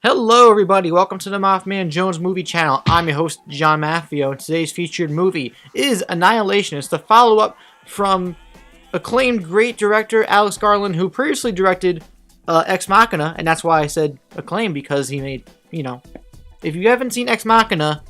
Hello everybody, welcome to the MaffmanJones movie channel. I'm your host, John Maffio, and today's featured movie is Annihilation. It's the follow-up from acclaimed great director Alex Garland, who previously directed Ex Machina, and that's why I said acclaimed, because he made, if you haven't seen Ex Machina,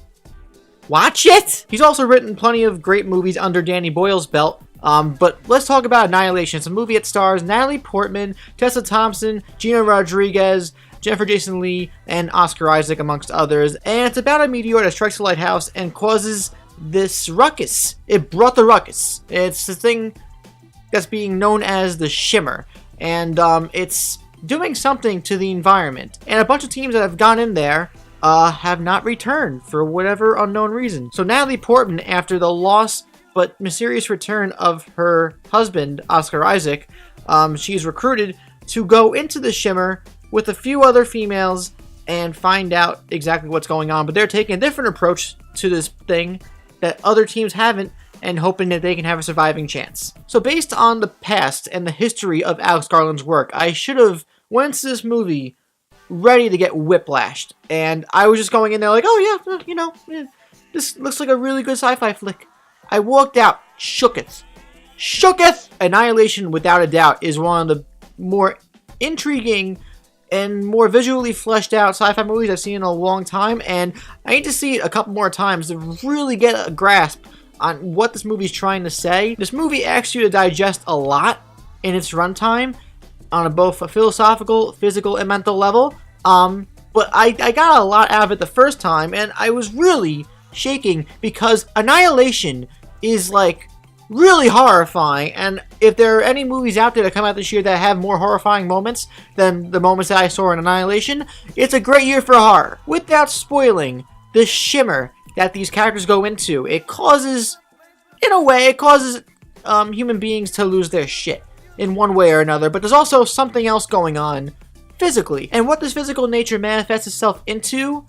watch it! He's also written plenty of great movies under Danny Boyle's belt, but let's talk about Annihilation. It's a movie that stars Natalie Portman, Tessa Thompson, Gina Rodriguez, Jennifer Jason Leigh, and Oscar Isaac, amongst others. And it's about a meteor that strikes a lighthouse and causes this ruckus. It brought the ruckus. It's the thing that's being known as the Shimmer. And it's doing something to the environment. And a bunch of teams that have gone in there have not returned for whatever unknown reason. So Natalie Portman, after the loss but mysterious return of her husband, Oscar Isaac, she's recruited to go into the Shimmer with a few other females and find out exactly what's going on. But they're taking a different approach to this thing that other teams haven't, and hoping that they can have a surviving chance. So based on the past and the history of Alex Garland's work, I should have went into this movie ready to get whiplashed. And I was just going in there like, oh yeah, this looks like a really good sci-fi flick. I walked out, shooketh. Annihilation, without a doubt, is one of the more intriguing and more visually fleshed out sci-fi movies I've seen in a long time, and I need to see it a couple more times to really get a grasp on what this movie is trying to say. This movie asks you to digest a lot in its runtime on both a philosophical, physical, and mental level, but I got a lot out of it the first time, and I was really shaking because Annihilation is like really horrifying, and if there are any movies out there that come out this year that have more horrifying moments than the moments that I saw in Annihilation, it's a great year for horror. Without spoiling the shimmer that these characters go into, it causes human beings to lose their shit in one way or another, but there's also something else going on physically. And what this physical nature manifests itself into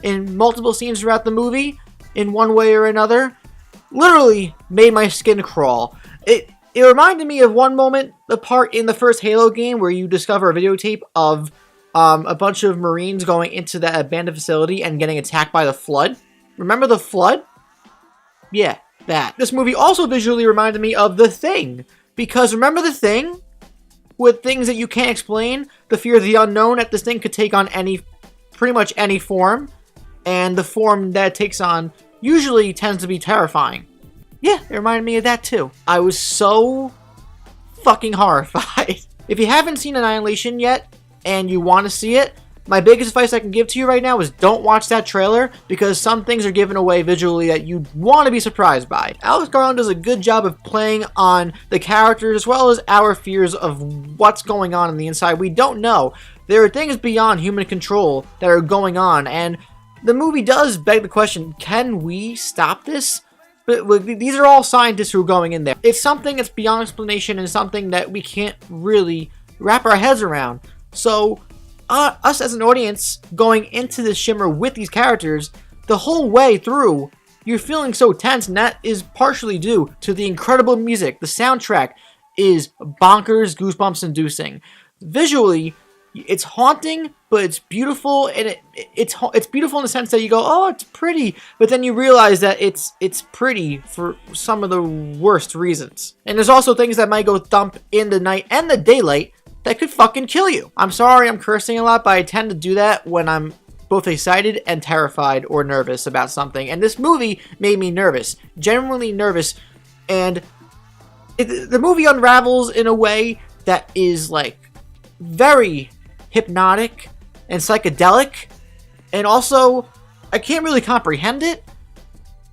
in multiple scenes throughout the movie, in one way or another, literally made my skin crawl. It reminded me of one moment, the part in the first Halo game where you discover a videotape of a bunch of Marines going into that abandoned facility and getting attacked by the Flood. Remember the Flood? Yeah, that. This movie also visually reminded me of The Thing, because remember The Thing? With things that you can't explain, the fear of the unknown, that this thing could take on pretty much any form, and the form that it takes on usually tends to be terrifying. Yeah, it reminded me of that too. I was so fucking horrified. If you haven't seen Annihilation yet, and you want to see it, my biggest advice I can give to you right now is don't watch that trailer, because some things are given away visually that you want to be surprised by. Alex Garland does a good job of playing on the characters as well as our fears of what's going on the inside. We don't know. There are things beyond human control that are going on, and the movie does beg the question, can we stop this? But these are all scientists who are going in there. It's something that's beyond explanation and something that we can't really wrap our heads around. So, us as an audience going into this Shimmer with these characters, the whole way through, you're feeling so tense, and that is partially due to the incredible music. The soundtrack is bonkers, goosebumps inducing. Visually, it's haunting, but it's beautiful, and it's beautiful in the sense that you go, oh, it's pretty, but then you realize that it's pretty for some of the worst reasons. And there's also things that might go thump in the night and the daylight that could fucking kill you. I'm sorry I'm cursing a lot, but I tend to do that when I'm both excited and terrified or nervous about something, and this movie made me nervous, genuinely nervous, and the movie unravels in a way that is like very hypnotic and psychedelic, and also I can't really comprehend it,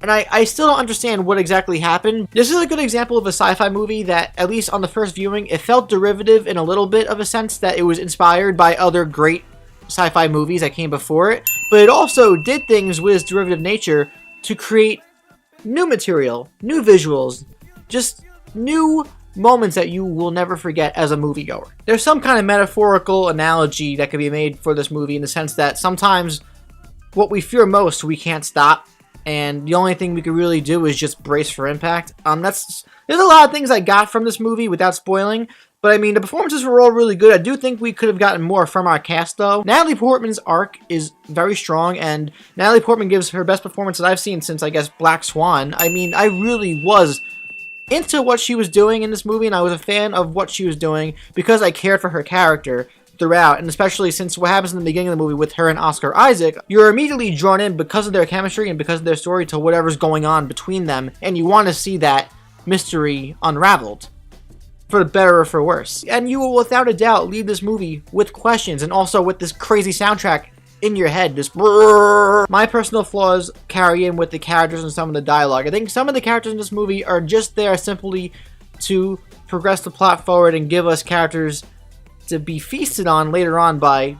and I still don't understand what exactly happened. This is a good example of a sci-fi movie that, at least on the first viewing, it felt derivative in a little bit of a sense that it was inspired by other great sci-fi movies that came before it, but it also did things with its derivative nature to create new material, new visuals, just new moments that you will never forget as a moviegoer. There's some kind of metaphorical analogy that could be made for this movie in the sense that sometimes what we fear most we can't stop, and the only thing we can really do is just brace for impact. There's a lot of things I got from this movie without spoiling, But I mean, the performances were all really good. I do think we could have gotten more from our cast, though. Natalie Portman's arc is very strong, and Natalie Portman gives her best performance that I've seen since, I guess, Black Swan. I mean, I really was into what she was doing in this movie, and I was a fan of what she was doing because I cared for her character throughout, and especially since what happens in the beginning of the movie with her and Oscar Isaac, you're immediately drawn in because of their chemistry and because of their story to whatever's going on between them, and you want to see that mystery unraveled, for better or for worse. And you will without a doubt leave this movie with questions, and also with this crazy soundtrack in your head, this brrrr. My personal flaws carry in with the characters and some of the dialogue. I think some of the characters in this movie are just there simply to progress the plot forward and give us characters to be feasted on later on by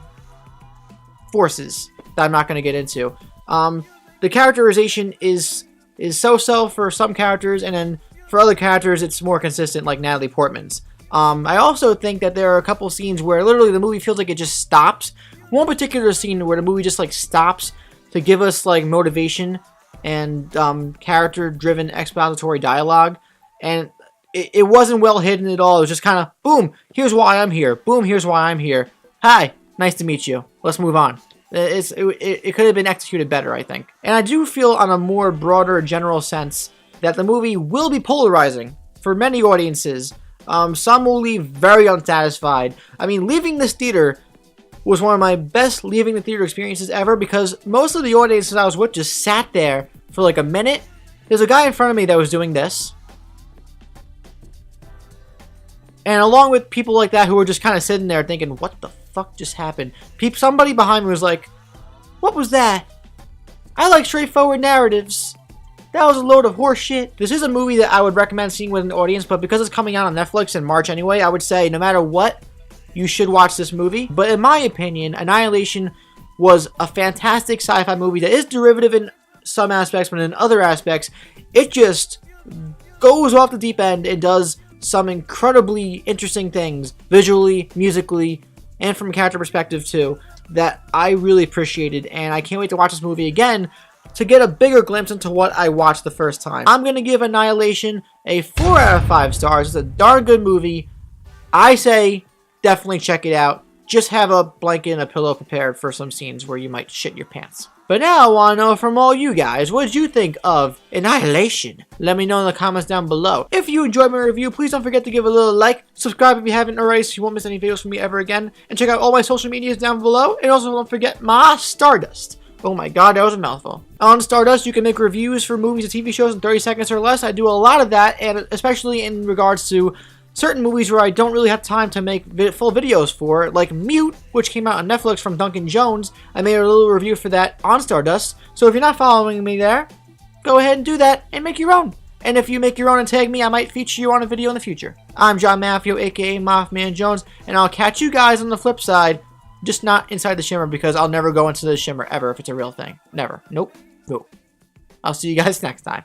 forces that I'm not going to get into. The characterization is so-so for some characters, and then for other characters it's more consistent, like Natalie Portman's. I also think that there are a couple scenes where literally the movie feels like it just stops. One particular scene where the movie just like stops to give us like motivation and character-driven expository dialogue, and it wasn't well hidden at all. It was just kind of, boom, here's why I'm here. Boom, here's why I'm here. Hi, nice to meet you. Let's move on. It could have been executed better, I think. And I do feel on a more broader general sense that the movie will be polarizing for many audiences. Some will leave very unsatisfied. I mean, leaving this theater was one of my best leaving the theater experiences ever, because most of the audiences I was with just sat there for like a minute. There's a guy in front of me that was doing this. And along with people like that who were just kind of sitting there thinking, what the fuck just happened? Somebody behind me was like, what was that? I like straightforward narratives. That was a load of horse shit. This is a movie that I would recommend seeing with an audience, but because it's coming out on Netflix in March anyway, I would say no matter what, you should watch this movie. But in my opinion, Annihilation was a fantastic sci-fi movie that is derivative in some aspects, but in other aspects, it just goes off the deep end and does some incredibly interesting things, visually, musically, and from a character perspective too, that I really appreciated, and I can't wait to watch this movie again to get a bigger glimpse into what I watched the first time. I'm going to give Annihilation a 4 out of 5 stars. It's a darn good movie. I say definitely check it out. Just have a blanket and a pillow prepared for some scenes where you might shit your pants. But now I want to know from all you guys, what did you think of Annihilation? Let me know in the comments down below. If you enjoyed my review, please don't forget to give a little like, subscribe if you haven't already so you won't miss any videos from me ever again, and check out all my social medias down below, and also don't forget my Stardust. Oh my god, that was a mouthful. On Stardust, you can make reviews for movies and TV shows in 30 seconds or less. I do a lot of that, and especially in regards to certain movies where I don't really have time to make full videos for, like Mute, which came out on Netflix from Duncan Jones. I made a little review for that on Stardust. So if you're not following me there, go ahead and do that and make your own. And if you make your own and tag me, I might feature you on a video in the future. I'm John Maffio, aka MaffmanJones, and I'll catch you guys on the flip side. Just not inside the Shimmer, because I'll never go into the Shimmer ever if it's a real thing. Never. Nope. Nope. I'll see you guys next time.